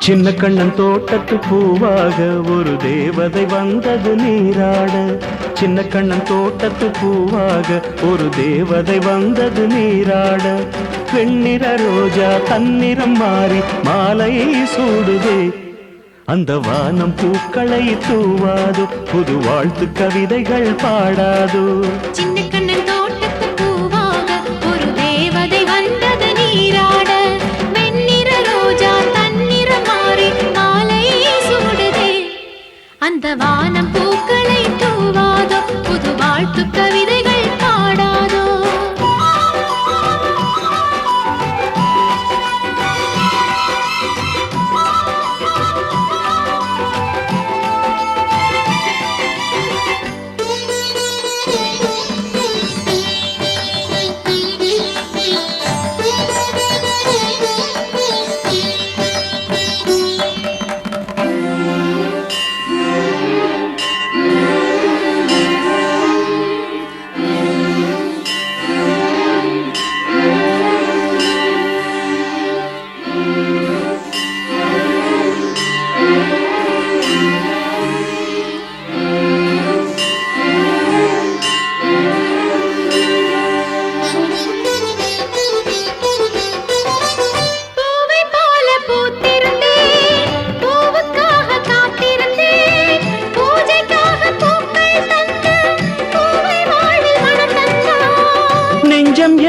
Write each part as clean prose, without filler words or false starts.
சின்ன கண்ணன் தோட்டத்து பூவாக ஒரு தேவதை வந்தது நீராட. சின்ன கண்ணன் தோட்டத்து பூவாக ஒரு தேவதை வந்தது நீராட. வெண்ணிற ரோஜா தன்னிறம் மாறி மாலையை சூடுதே. அந்த வானம் பூக்களை தூவாது, புது வாழ்த்து கவிதைகள் பாடாது. சின்ன கண்ணன் தோட்டத்து பூவாக ஒரு தேவதை வந்தது நீராட. வெண்ணிற ரோஜா தன்னிறம் மாறி மாலையை சூடுதே. அந்த வானம் பூக்களை தூவாதோ, புது வாழ்த்து கவிதைகள் பாடாதோ.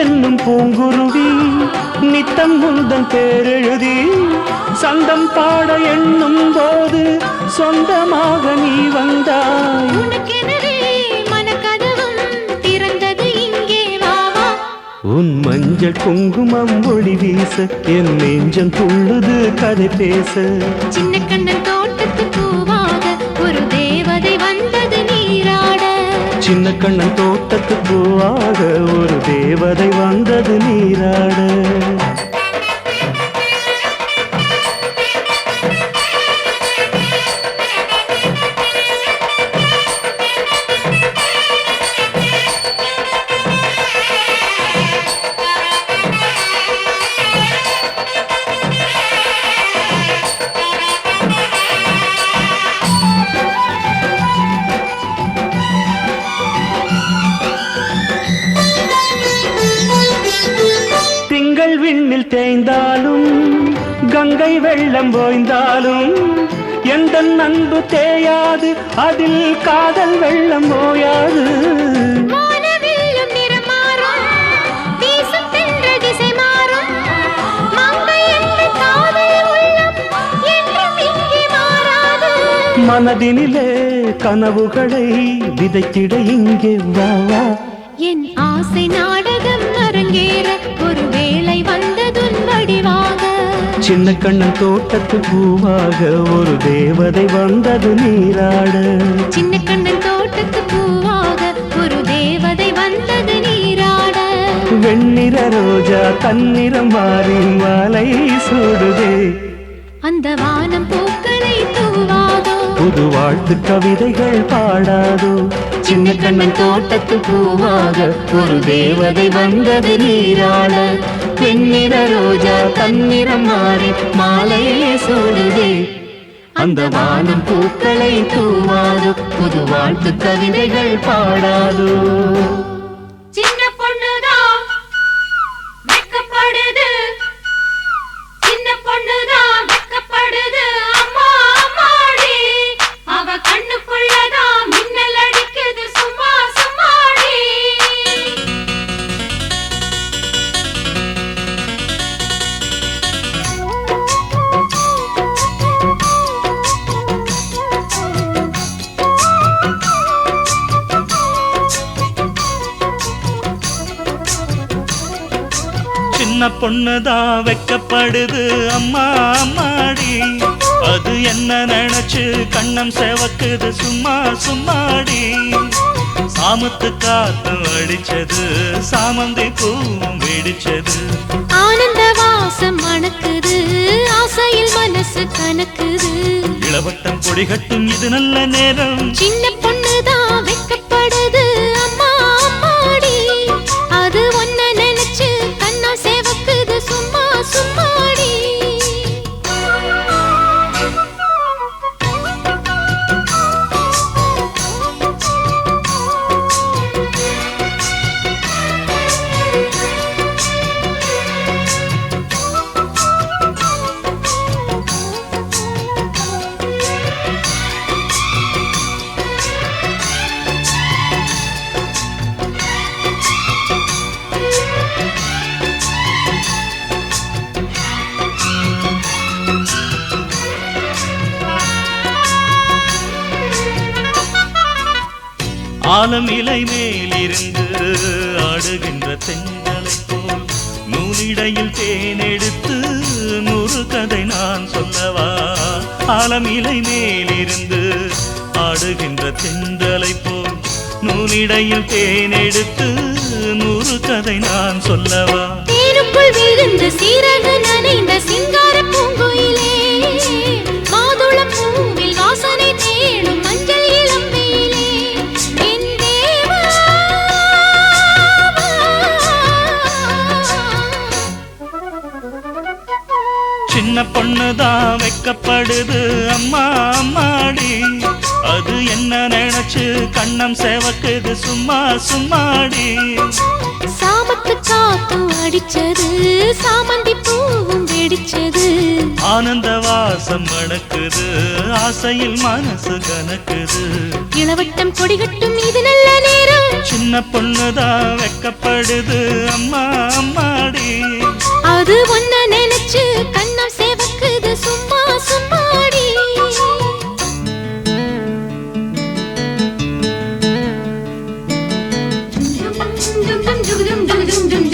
என்னும் பூங்குருவி நித்தம் முந்தன் பேரெழுதி சந்தம் பாட எண்ணும் போது சொந்தமாக நீ வந்தாய். உன் மஞ்சள் குங்குமம் ஒளி வீச என் நெஞ்சம் துள்ளுது கதை பேச. சின்ன கண்ணன் தோட்டத்து பூவாக ஒரு தேவதை வந்தது நீராட. சின்ன கண்ணன் தோட்டத்து பூவாக ஒரு தேவதை வந்தது நீராட. விண்ணில் தேய்ந்தாலும் கங்கை வெள்ளம் ஓய்ந்தாலும் எந்த அன்பு தேயாது, அதில் காதல் வெள்ளம் ஓயாது. மனதினிலே கனவுகளை விதைத்திட இங்கே வா வா. என் ஆசை நாடகம் அரங்கேற ஒரு வேளை வந்ததுன் வடிவாக. சின்ன கண்ணன் தோட்டத்து பூவாக ஒரு தேவதை வந்தது நீராட. சின்ன கண்ணன் தோட்டத்து பூவாக ஒரு தேவதை வந்தது நீராட. வெண்ணிற ரோஜா தன்னிறம் மாறி மாலை சூடுதே. அந்த வானம் பூக்களை தூவாதோ, புது வாழ்த்து கவிதைகள் பாடாதோ. சின்ன கண்ணன் தோட்டத்து பூவாக ஒரு தேவதை வந்தது நீராட. வெண்ணிற ரோஜா தன்னிறம் மாறி மாலையை சூடுதே. அந்த வானம் பூக்களை தூவாதோ, புது வாழ்த்து கவிதைகள் பாடாதோ. சின்ன பொண்ணுதான் வெட்கப்படுது, சின்ன பொண்ணுதான் வெட்கப்படுது. அம்மா அம்மாடி, அவ கண்ணுக்குள்ளதான் மின்னல் அடிக்குது. சும்மா சும்மாடி. சின்ன பொண்ணுதான் வெட்கப்படுது அம்மா அம்மாடி. அது என்ன நினைச்சு கண்ணம் செவக்குது. சும்மா சும்மாடி. சாமத்து காத்து அடிச்சது, சாமந்தி பூவும் வெடிச்சது. ஆனந்த வாசம் மணக்குது, ஆசையில் மனசு கணக்குது. இளவட்டம் கொடிகட்டும் இது நல்ல நேரம். சின்ன பொண்ணுதான் வெட்கப்படுது அம்மா அம்மாடி. அது ஒன்ன நினைச்சு கண்ணா சேவக்குது. சும்மா சும்மாடி. ஆலம் இலை மேலிருந்து ஆடுகின்ற தென்றலை போல் நூலிடையில் தேனெடுத்து 100 கதை நான் சொல்லவா ஆலம் இலை மேலிருந்து ஆடுகின்ற தென்றலை போல் நூலிடையில் தேனெடுத்து 100 கதை நான் சொல்லவா தேனுக்குள் விழுந்த சீரகு நனைந்த சிங்கார பூங்குயிலே மாதுளம் பூவில் வாசனை தேடும் மஞ்சள் இளம்பெயிலே என் தேவா சின்ன பொண்ணுதான் வெக்கப்படுது அம்மா அம்மாடி அது என்ன நினைச்சு கண்ணம் சேவக்குது சும்மா சும்மாடி சாமத்து காத்தும் அடிச்சது சாமந்தி பூவும் வெடிச்சது ஆனந்த வாசம் மணக்குது ஆசையில் மனசு கனக்குது இளவட்டம் கொடிகட்டும் இது நல்ல நேரம் சின்ன பொண்ணுதான் வெக்கப்படுது அம்மா அம்மாடி அது ஒன்ன நினைச்சு கண்ணம் சேவக்குது சும்மா சும்மாடி Dum dum dum dum dum dum